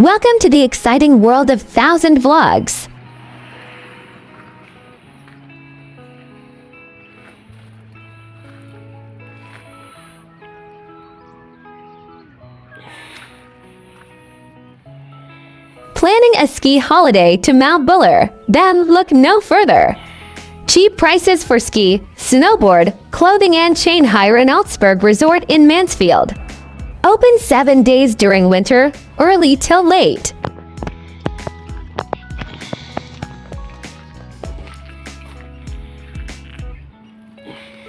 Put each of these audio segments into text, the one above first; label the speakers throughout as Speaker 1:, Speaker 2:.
Speaker 1: Welcome to the exciting world of 1,000 vlogs. Planning a ski holiday to Mount Buller? Then look no further. Cheap prices for ski, snowboard, clothing and chain hire in Alzburg Resort in Mansfield. Open 7 days during winter, early till late.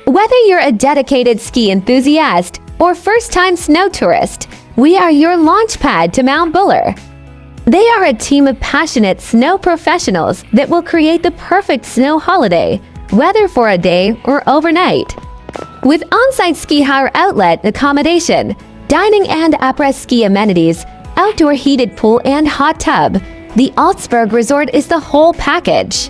Speaker 1: Whether you're a dedicated ski enthusiast or first-time snow tourist, we are your launch pad to Mount Buller. They are a team of passionate snow professionals that will create the perfect snow holiday, whether for a day or overnight. With on-site ski hire outlet accommodation, dining and après-ski amenities, outdoor heated pool and hot tub, the Alzburg Resort is the whole package.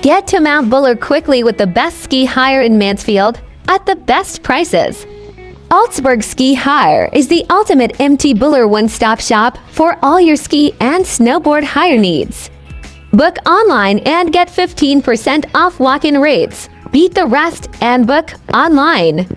Speaker 1: Get to Mount Buller quickly with the best ski hire in Mansfield at the best prices. Alzburg Ski Hire is the ultimate empty Buller one-stop shop for all your ski and snowboard hire needs. Book online and get 15% off walk-in rates. Beat the rest and book online.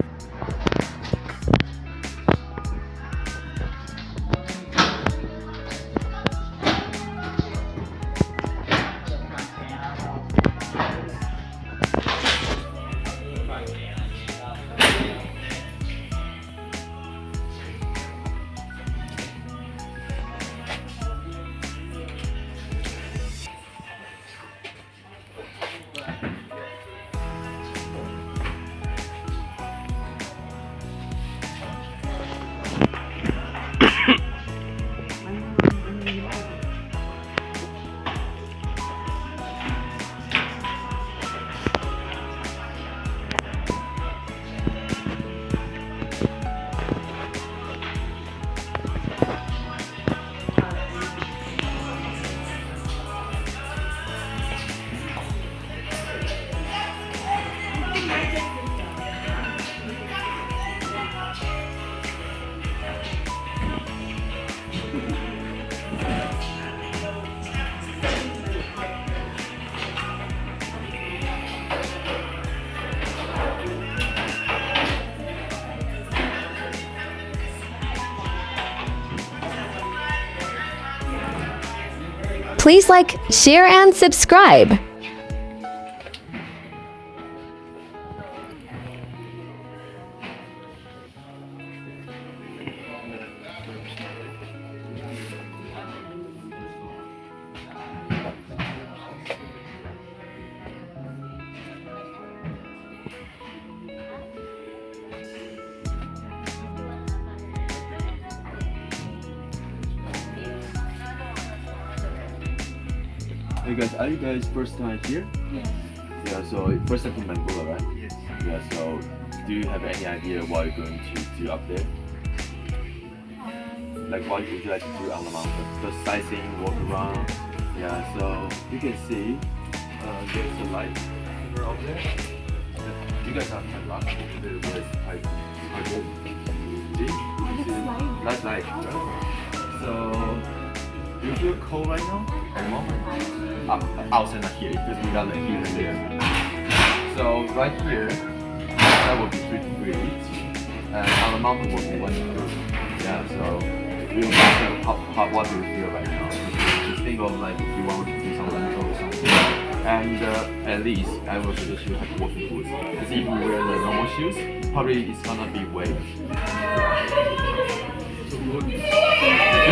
Speaker 1: Please like, share, and subscribe.
Speaker 2: Hey guys, are you guys first time here?
Speaker 3: Yes.
Speaker 2: Yeah, so first time to Manila, right?
Speaker 3: Yes.
Speaker 2: Yeah, so do you have any idea what you're going to do up there? Like what would you like to do on the mountain? Just sightseeing, walk around. Yeah, so you can see there's a light over there. You guys have quite luck. The weather is quite good. See? That's light, right? So do you feel cold right now? At the moment? Outside not here, because we got the heat there. So right here, that will be 3 degrees, and on the mountain will be 1 degree. Yeah, so we will measure how what do we feel right now. Just think of like if you want to do some rental or something. And at least I will suggest you have walking boots. Because if you wear the normal shoes, probably it's gonna be wet.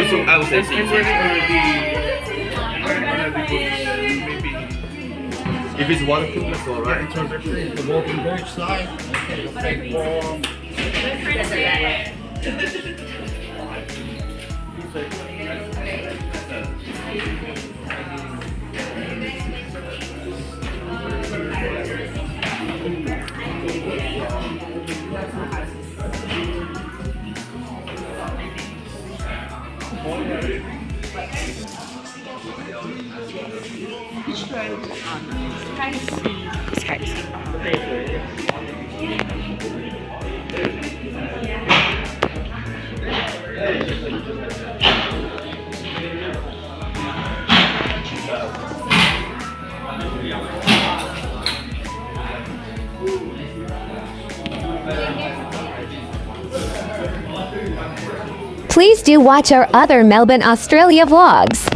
Speaker 2: So I would say if it's waterproof, that's all right.
Speaker 3: The walking boot side. Okay, warm.
Speaker 4: Sky.
Speaker 1: Please do watch our other Melbourne, Australia vlogs.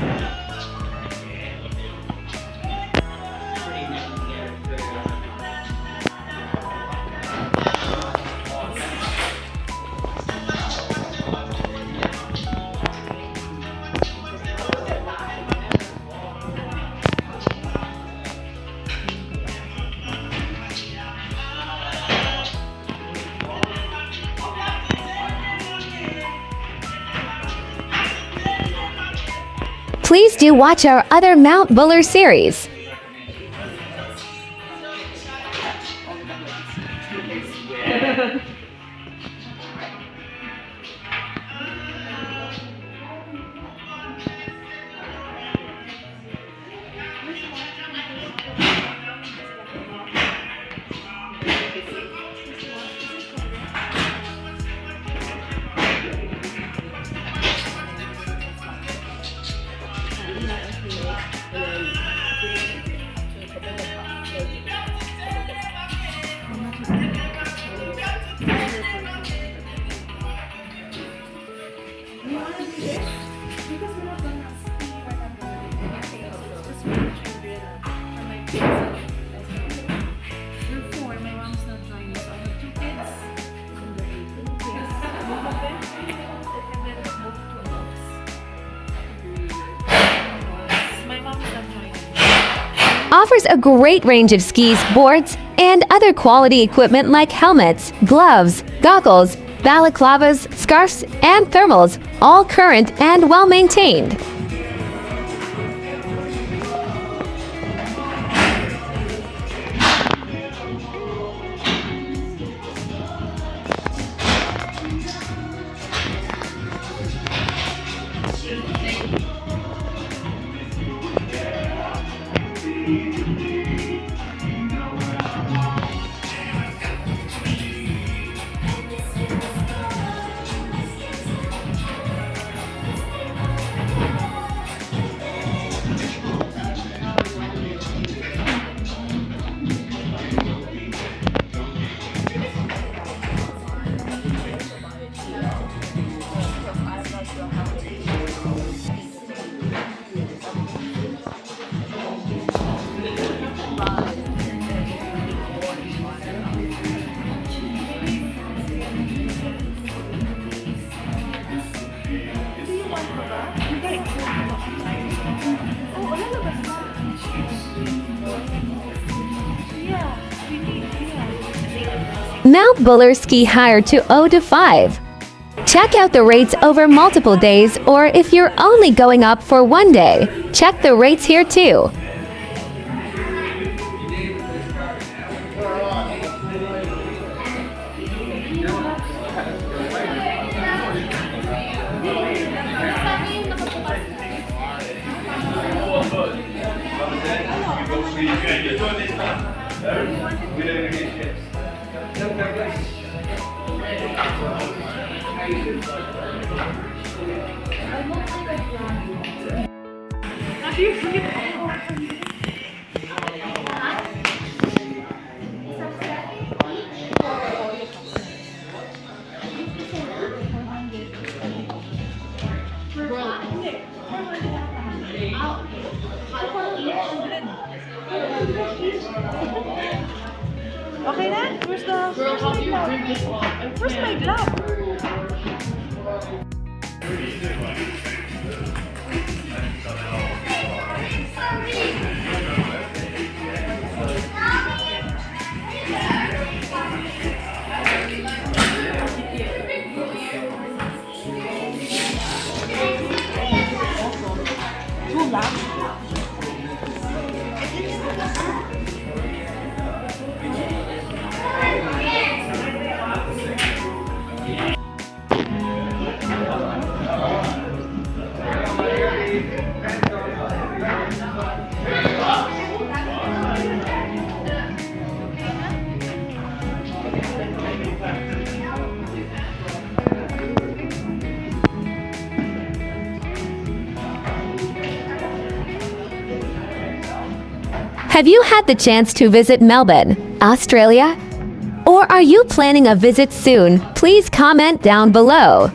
Speaker 1: Please do watch our other Mount Buller series. Offers a great range of skis, boards, and other quality equipment like helmets, gloves, goggles, balaclavas, scarves, and thermals, all current and well-maintained. Mount Buller ski hire to 0 to 5. Check out the rates over multiple days, or if you're only going up for one day, check the rates here too.
Speaker 4: Okay na? Where's my glove? Too loud.
Speaker 1: Have you had the chance to visit Melbourne, Australia? Or are you planning a visit soon? Please comment down below.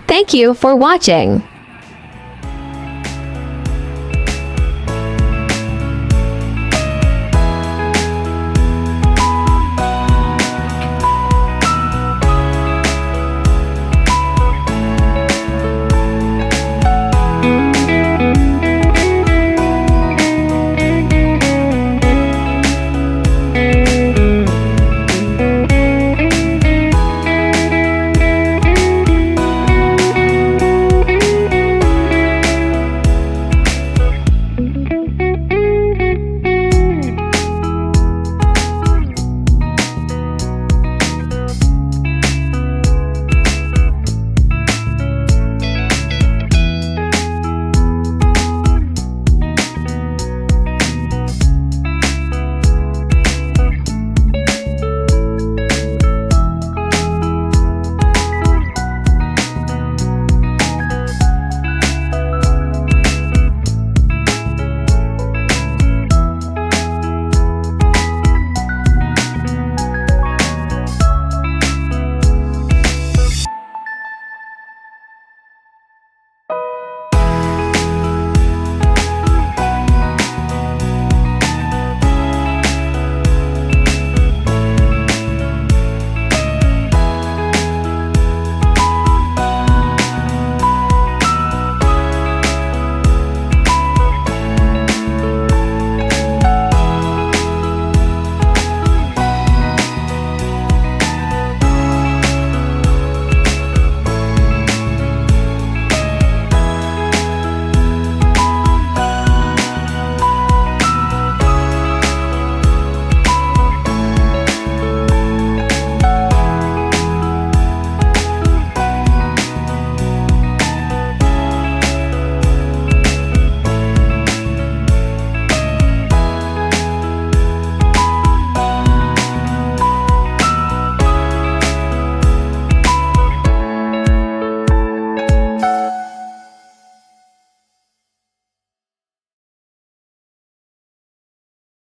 Speaker 1: Thank you for watching.